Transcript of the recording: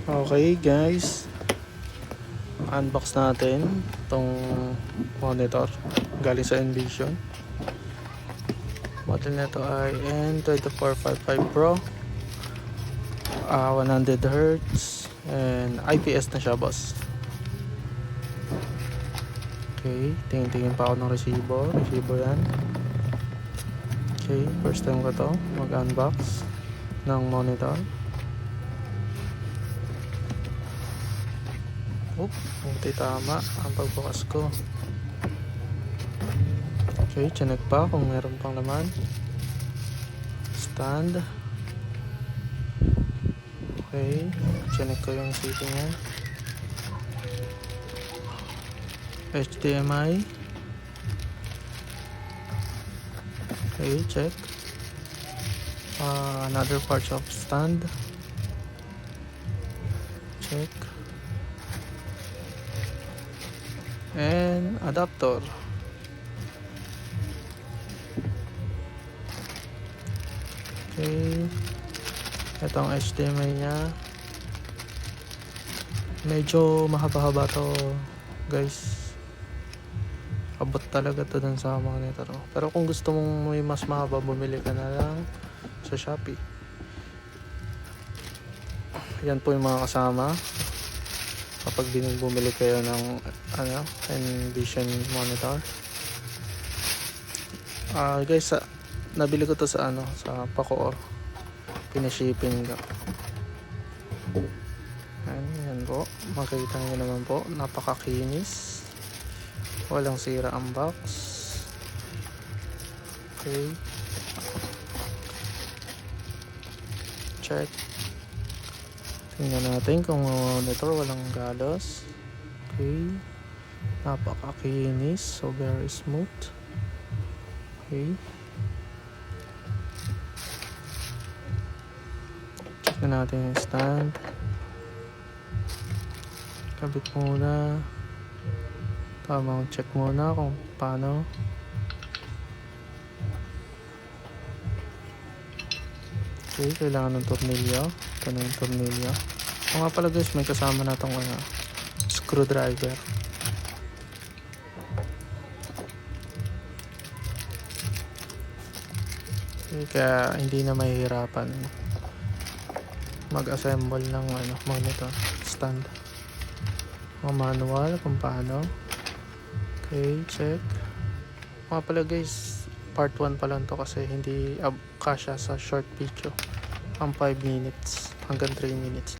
Okay guys, unbox natin itong monitor galing sa Envision. Model nito ay N2455 Pro, 100Hz and IPS na siya boss. Okay, tingin-tingin pa ako ng resibo yan. Okay, first time ko to mag-unbox ng monitor. Buti tama ang pagbukas ko. Okay, chinek pa kung meron pang laman. Stand. Okay, chinek ko yung setting niya. HDMI. Okay, check. Another part of stand. Check. And adapter. Okay, itong HDMI nya medyo mahaba-haba to guys, abot talaga to dun sa monitor. Pero kung gusto mong may mas mahaba, bumili ka na lang sa Shopee. Yan po yung mga kasama kapag bumili kayo ng Envision monitor. Guys, nabili ko to sa sa Paco, pinashipping ko. Yan po, makita nyo naman po, napakakinis, walang sira ang box. Okay, check. Tingnan natin kung monitor walang galos. Okay, napakakinis, so very smooth. Okay, check na natin yung stand. Kabit muna, tamang check muna kung paano. Okay, kailangan ng tornilyo. Ito na yung tornilyo. O nga pala guys, may kasama na itong screwdriver. Okay, kaya hindi na mahihirapan mag-assemble ng monitor stand. O manual kung paano. Okay, check. O nga pala guys, part 1 pa lang to kasi hindi kasya sa short video ang 5 minutes hanggang 3 minutes.